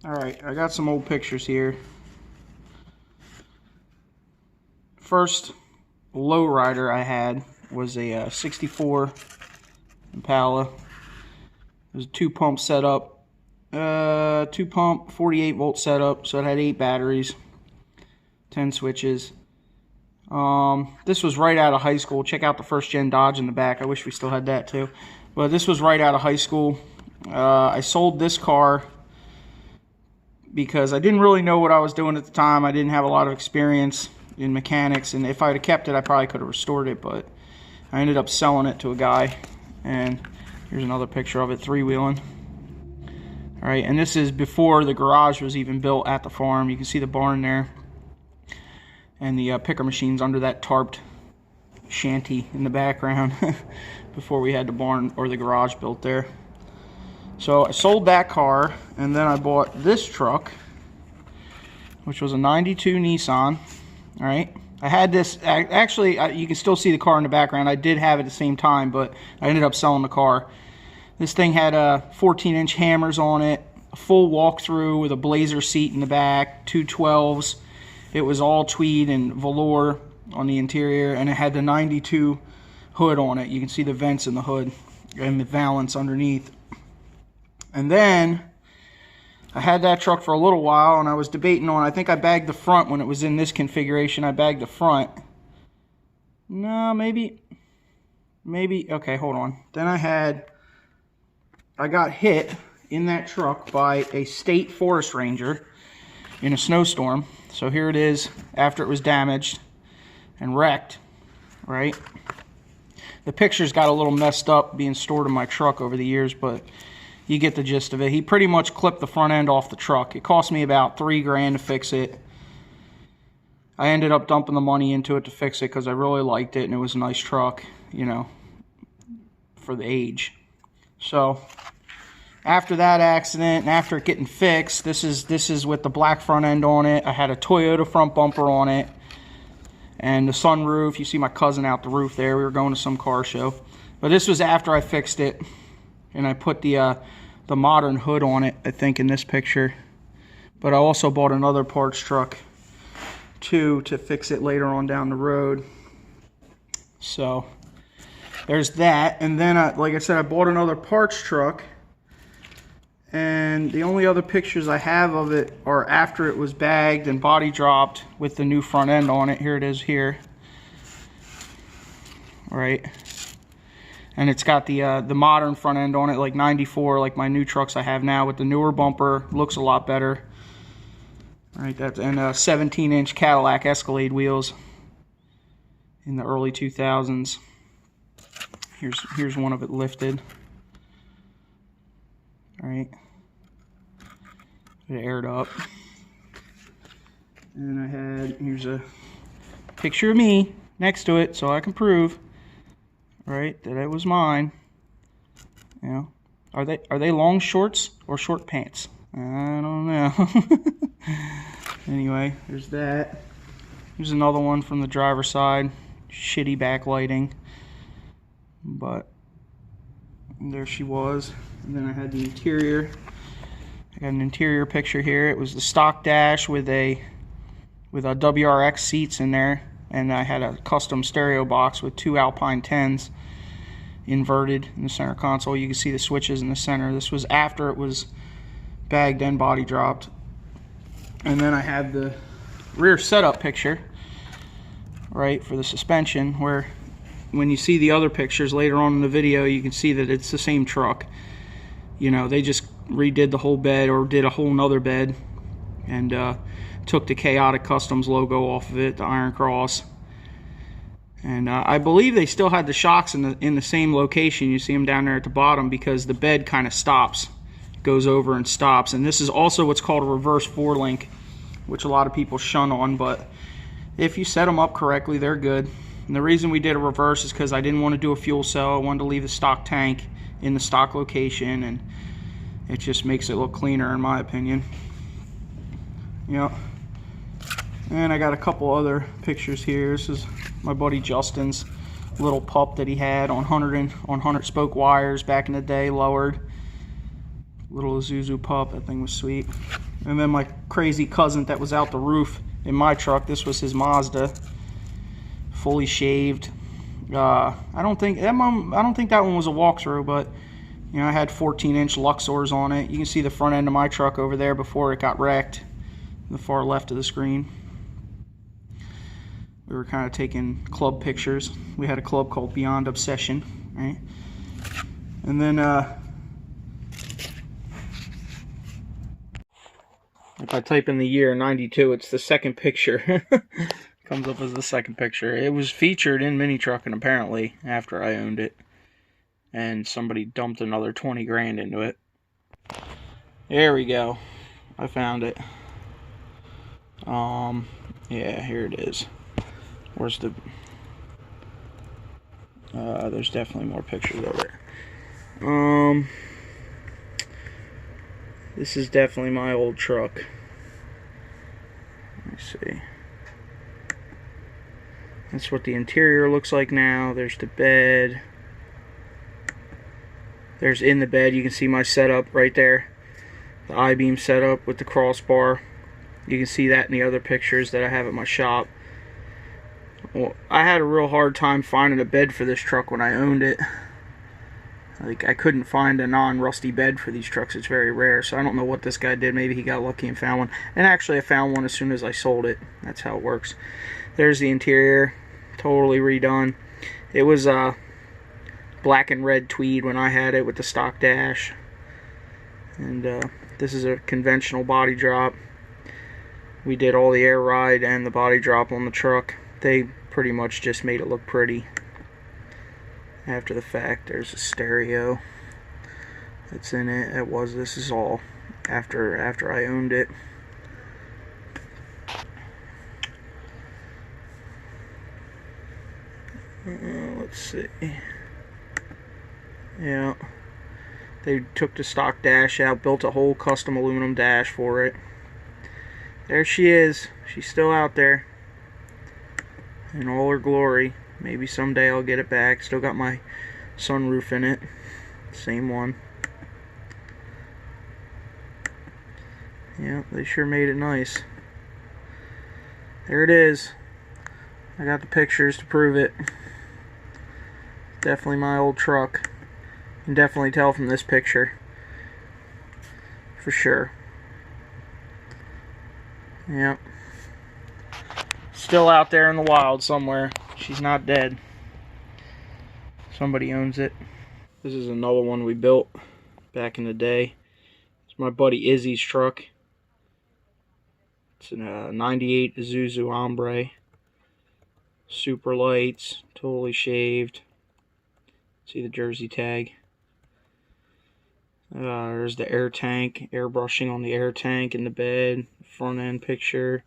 Alright, I got some old pictures here. First lowrider I had was a 64 Impala. It was a 2-pump setup. 2-pump, 48-volt setup, so it had 8 batteries, 10 switches. This was right out of high school. Check out the first-gen Dodge in the back. I wish we still had that too. But this was right out of high school. I sold this car because I didn't really know what I was doing at the time. I didn't have a lot of experience in mechanics, and if I had kept it, I probably could have restored it, but I ended up selling it to a guy. And here's another picture of it, 3-wheeling. All right, and this is before the garage was even built at the farm. You can see the barn there, and the picker machines under that tarped shanty in the background before we had the barn or the garage built there. So I sold that car, and then I bought this truck, which was a 92 Nissan. All right, I had this, actually, you can still see the car in the background. I did have it at the same time, but I ended up selling the car. This thing had 14-inch hammers on it, a full walkthrough with a blazer seat in the back, 2 12s. It was all tweed and velour on the interior, and it had the 92 hood on it. You can see the vents in the hood and the valance underneath. And then I had that truck for a little while, and I was debating on, I think I bagged the front when it was in this configuration. I bagged the front. No, maybe, okay, hold on. Then I got hit in that truck by a state forest ranger in a snowstorm. So here it is after it was damaged and wrecked, right? The pictures got a little messed up being stored in my truck over the years, but you get the gist of it. He pretty much clipped the front end off the truck. It cost me about $3 grand to fix it. I ended up dumping the money into it to fix it because I really liked it, and it was a nice truck, you know, for the age. So after that accident and after it getting fixed, this is with the black front end on it. I had a Toyota front bumper on it and the sunroof. You see my cousin out the roof there. We were going to some car show. But this was after I fixed it, and I put the modern hood on it, I think, in this picture. But I also bought another parts truck too to fix it later on down the road. So there's that. And then like I said, I bought another parts truck, and the only other pictures I have of it are after it was bagged and body dropped with the new front end on it. Here it is here, right? And it's got the modern front end on it, like 94, like my new trucks I have now, with the newer bumper. Looks a lot better. All right, that's, and 17-inch Cadillac Escalade wheels in the early 2000s. Here's one of it lifted. All right, it aired up. And here's a picture of me next to it, so I can prove, right, that it was mine. You know, are they long shorts or short pants? I don't know. Anyway, there's that. Here's another one from the driver's side. Shitty backlighting, but there she was. And then I had the interior. I got an interior picture here. It was the stock dash with a WRX seats in there, and I had a custom stereo box with 2 Alpine 10s inverted in the center console. You can see the switches in the center. This was after it was bagged and body dropped. And then I had the rear setup picture, right, for the suspension, where when you see the other pictures later on in the video, you can see that it's the same truck. You know, they just redid the whole bed, or did a whole nother bed, and took the Chaotic Customs logo off of it, the Iron Cross. And I believe they still had the shocks in the same location. You see them down there at the bottom, because the bed kind of stops, goes over and stops. And this is also what's called a reverse 4-link, which a lot of people shun on, but if you set them up correctly, they're good. And the reason we did a reverse is because I didn't want to do a fuel cell. I wanted to leave the stock tank in the stock location, and it just makes it look cleaner, in my opinion. Yep. And I got a couple other pictures here. This is my buddy Justin's little pup that he had on 100 spoke wires back in the day, lowered. Little Isuzu pup. That thing was sweet. And then my crazy cousin that was out the roof in my truck, this was his Mazda, fully shaved. I don't think that one was a walkthrough, but you know, I had 14-inch Luxors on it. You can see the front end of my truck over there before it got wrecked, the far left of the screen. We were kind of taking club pictures. We had a club called Beyond Obsession, right? And then if I type in the year 92, it's the second picture. Comes up as the second picture. It was featured in Mini Truckin' apparently after I owned it, and somebody dumped another 20 grand into it. There we go. I found it. Yeah, here it is. Where's the? There's definitely more pictures of it. This is definitely my old truck. Let me see. That's what the interior looks like now. There's the bed. There's in the bed, you can see my setup right there. The I-beam setup with the crossbar. You can see that in the other pictures that I have at my shop. Well, I had a real hard time finding a bed for this truck when I owned it. Like, I couldn't find a non-rusty bed for these trucks. It's very rare, so I don't know what this guy did. Maybe he got lucky and found one. And actually, I found one as soon as I sold it. That's how it works. There's the interior, totally redone. It was black and red tweed when I had it with the stock dash. And this is a conventional body drop. We did all the air ride and the body drop on the truck. They pretty much just made it look pretty after the fact. There's a stereo that's in it. This is all after I owned it. Let's see. Yeah, they took the stock dash out, built a whole custom aluminum dash for it. There she is. She's still out there in all her glory. Maybe someday I'll get it back. Still got my sunroof in it. Same one. Yeah, they sure made it nice. There it is. I got the pictures to prove it. Definitely my old truck. You can definitely tell from this picture. For sure. Yep. Still out there in the wild somewhere. She's not dead. Somebody owns it. This is another one we built back in the day. It's my buddy Izzy's truck. It's a 98 Isuzu Hombre. Super lights, totally shaved. See the jersey tag. There's the air tank, airbrushing on the air tank in the bed, front end picture.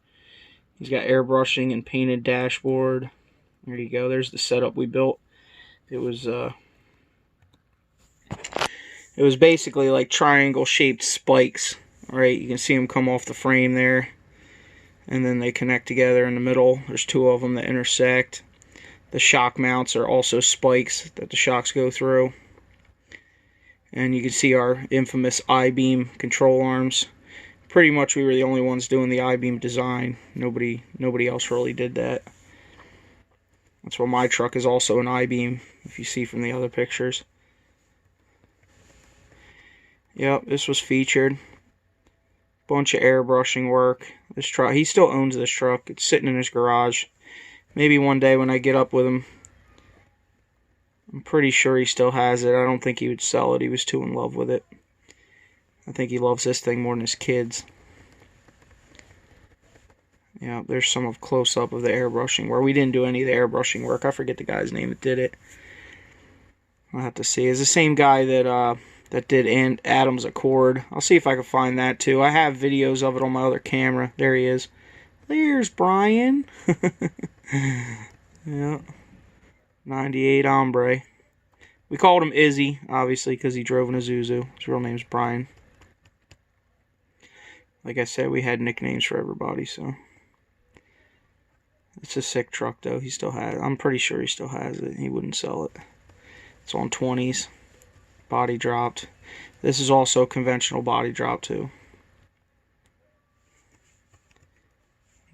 He's got airbrushing and painted dashboard. There you go. There's the setup we built. It was basically like triangle shaped spikes. All right, you can see them come off the frame there, and then they connect together in the middle. There's two of them that intersect. The shock mounts are also spikes that the shocks go through. And you can see our infamous I-beam control arms. Pretty much we were the only ones doing the I-beam design. Nobody else really did that. That's why my truck is also an I-beam, if you see from the other pictures. Yep, this was featured. Bunch of airbrushing work. This truck, he still owns this truck. It's sitting in his garage. Maybe one day when I get up with him. I'm pretty sure he still has it. I don't think he would sell it. He was too in love with it. I think he loves this thing more than his kids. Yeah, there's some of close-up of the airbrushing where we didn't do any of the airbrushing work. I forget the guy's name that did it. I'll have to see. It's the same guy that did Adam's Accord. I'll see if I can find that too. I have videos of it on my other camera. There he is. There's Brian. Yeah. 98 Hombre. We called him Izzy, obviously, because he drove an Isuzu. His real name's Brian. Like I said, we had nicknames for everybody, so. It's a sick truck, though. He still has it. I'm pretty sure he still has it. He wouldn't sell it. It's on 20s. Body dropped. This is also a conventional body drop, too.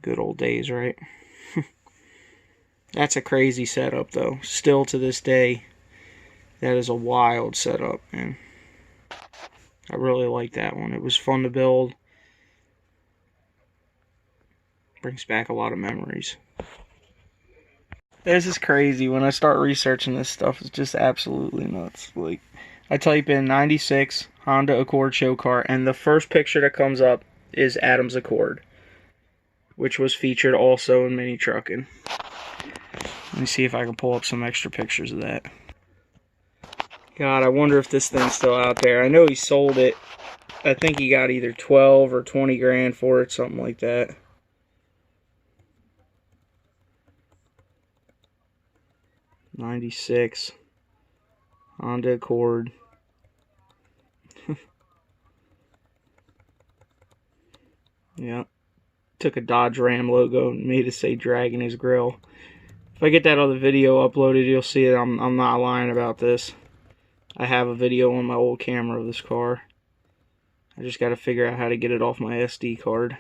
Good old days, right? That's a crazy setup, though. Still to this day, that is a wild setup, man. I really like that one. It was fun to build. Brings back a lot of memories. This is crazy. When I start researching this stuff, it's just absolutely nuts. Like, I type in 96 Honda Accord show car, and the first picture that comes up is Adam's Accord, which was featured also in Mini Truckin'. Let me see if I can pull up some extra pictures of that. God, I wonder if this thing's still out there. I know he sold it. I think he got either 12 or 20 grand for it, something like that. '96 Honda Accord. Yeah. Took a Dodge Ram logo and made it say Dragon his grill. If I get that other video uploaded, you'll see it. I'm not lying about this. I have a video on my old camera of this car. I just got to figure out how to get it off my SD card.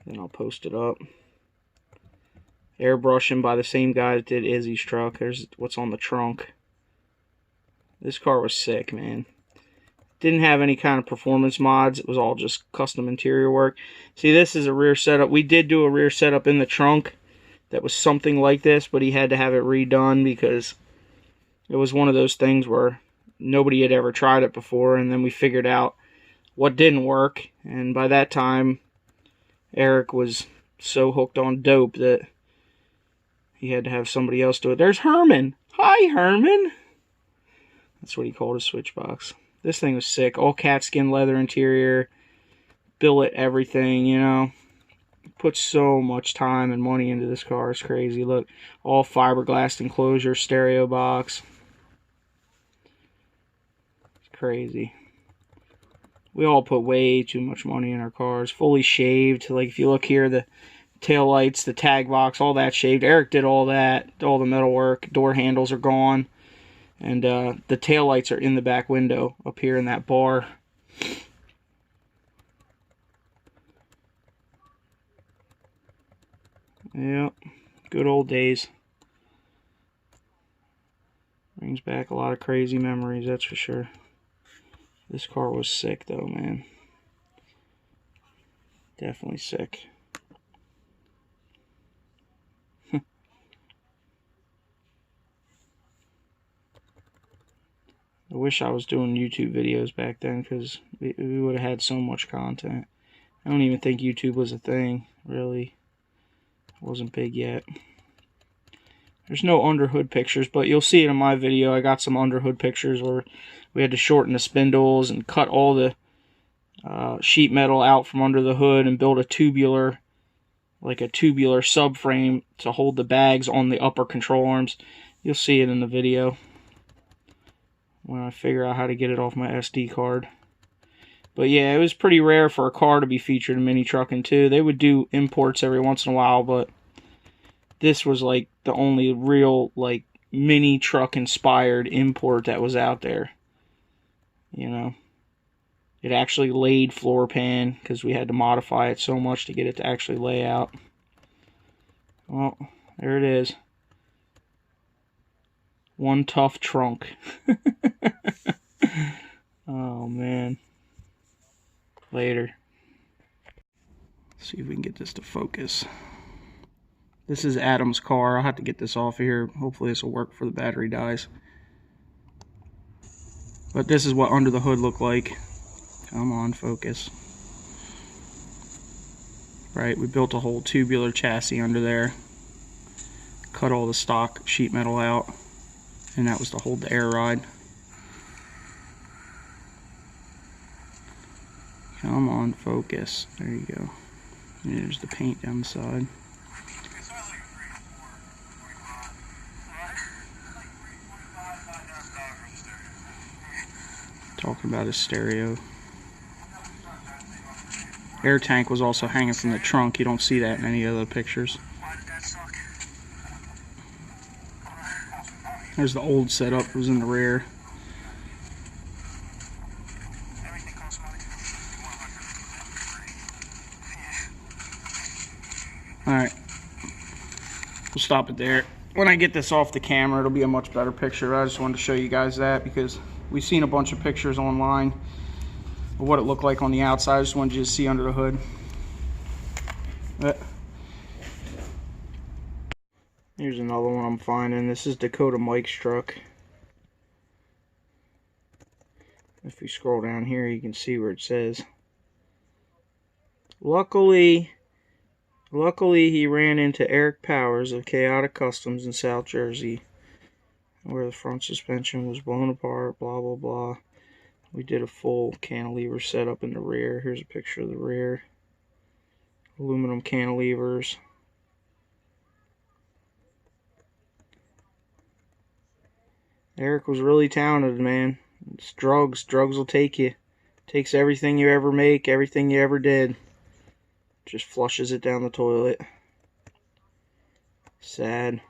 Then I'll post it up. Airbrushing by the same guy that did Izzy's truck. There's what's on the trunk. This car was sick, man. Didn't have any kind of performance mods. It was all just custom interior work. See, this is a rear setup. We did do a rear setup in the trunk that was something like this, but he had to have it redone because it was one of those things where nobody had ever tried it before, and then we figured out what didn't work. And by that time, Eric was so hooked on dope that he had to have somebody else do it. There's Herman. Hi, Herman. That's what he called his switch box. This thing was sick. All cat skin leather interior. Billet everything, you know. Put so much time and money into this car. It's crazy. Look, all fiberglass enclosure, stereo box. It's crazy. We all put way too much money in our cars. Fully shaved. Like, if you look here, the tail lights, the tag box, all that shaved. Eric did all that. All the metal work. Door handles are gone. And the tail lights are in the back window up here in that bar. Yep, good old days. Brings back a lot of crazy memories, that's for sure. This car was sick though, man. Definitely sick. I wish I was doing YouTube videos back then, because we would have had so much content. I don't even think YouTube was a thing, really. It wasn't big yet. There's no underhood pictures, but you'll see it in my video. I got some underhood pictures where we had to shorten the spindles and cut all the sheet metal out from under the hood and build a tubular, like a tubular subframe to hold the bags on the upper control arms. You'll see it in the video when I figure out how to get it off my SD card. But yeah, it was pretty rare for a car to be featured in Mini Truckin' too. They would do imports every once in a while, but this was like the only real like mini truck inspired import that was out there. You know, it actually laid floor pan because we had to modify it so much to get it to actually lay out. Well, there it is. One tough trunk. Oh man. Later. Let's see if we can get this to focus. This is Adam's car. I'll have to get this off of here. Hopefully this will work before the battery dies. But this is what under the hood looked like. Come on, focus. Right, we built a whole tubular chassis under there. Cut all the stock sheet metal out. And that was to hold the air ride. Come on, focus. There you go. And there's the paint down the side. Talking about his stereo. Air tank was also hanging from the trunk. You don't see that in any other pictures. There's the old setup. It was in the rear. Alright, we'll stop it there. When I get this off the camera, it'll be a much better picture. I just wanted to show you guys that because we've seen a bunch of pictures online of what it looked like on the outside. I just wanted you to see under the hood. Here's another one I'm finding. This is Dakota Mike's truck. If we scroll down here, you can see where it says. Luckily he ran into Eric Powers of Chaotic Customs in South Jersey, where the front suspension was blown apart, blah, blah, blah. We did a full cantilever setup in the rear. Here's a picture of the rear. Aluminum cantilevers. Eric was really talented, man. It's drugs. Drugs will take you. Takes everything you ever make, everything you ever did. Just flushes it down the toilet. Sad.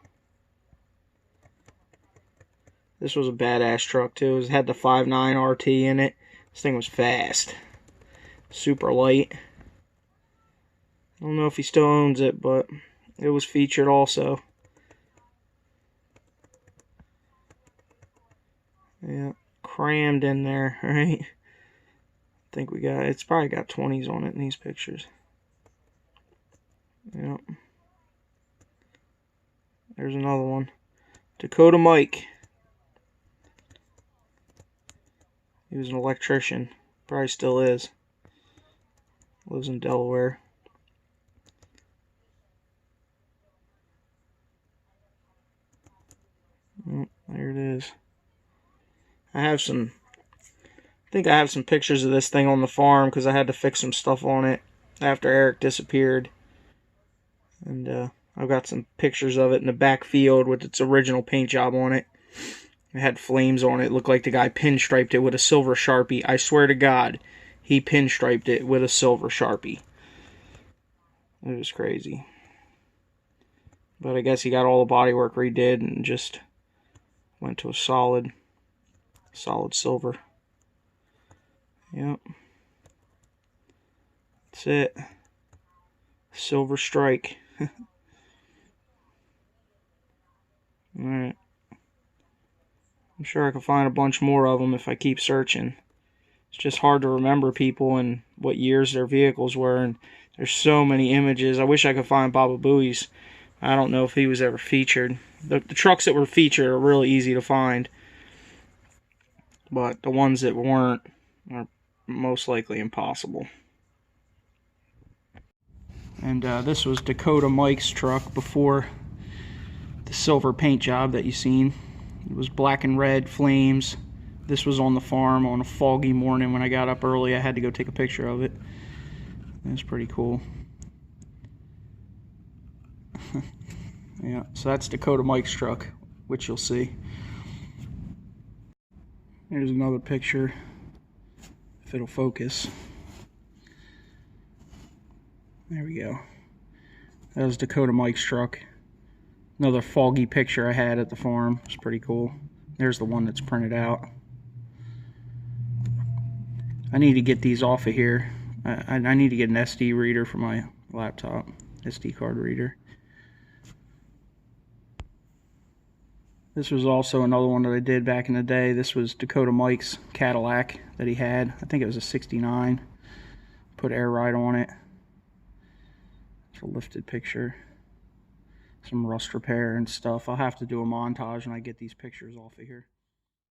This was a badass truck too. It had the 5.9 RT in it. This thing was fast. Super light. I don't know if he still owns it, but it was featured also. Yeah, crammed in there, right? I think we got, it's probably got 20s on it in these pictures. Yep. There's another one. Dakota Mike. He was an electrician. Probably still is. Lives in Delaware. There it is. I think I have some pictures of this thing on the farm because I had to fix some stuff on it after Eric disappeared. And I've got some pictures of it in the back field with its original paint job on it. It had flames on it. It looked like the guy pinstriped it with a silver Sharpie. I swear to God, he pinstriped it with a silver Sharpie. It was crazy. But I guess he got all the bodywork redid and just went to a solid silver. Yep. That's it. Silver strike. Alright. I'm sure I can find a bunch more of them if I keep searching. It's just hard to remember people and what years their vehicles were, and there's so many images. I wish I could find Baba Booey's. I don't know if he was ever featured. The trucks that were featured are really easy to find, but the ones that weren't are most likely impossible. And this was Dakota Mike's truck before the silver paint job that you seen. It was black and red flames. This was on the farm on a foggy morning when I got up early. I had to go take a picture of it. It was pretty cool. Yeah, so that's Dakota Mike's truck, which you'll see. Here's another picture, if it'll focus. There we go. That was Dakota Mike's truck. Another foggy picture I had at the farm. It's pretty cool. There's the one that's printed out. I need to get these off of here. I need to get an SD reader for my laptop. SD card reader. This was also another one that I did back in the day. This was Dakota Mike's Cadillac that he had. I think it was a 69. Put air ride on it. It's a lifted picture. Some rust repair and stuff. I'll have to do a montage when I get these pictures off of here.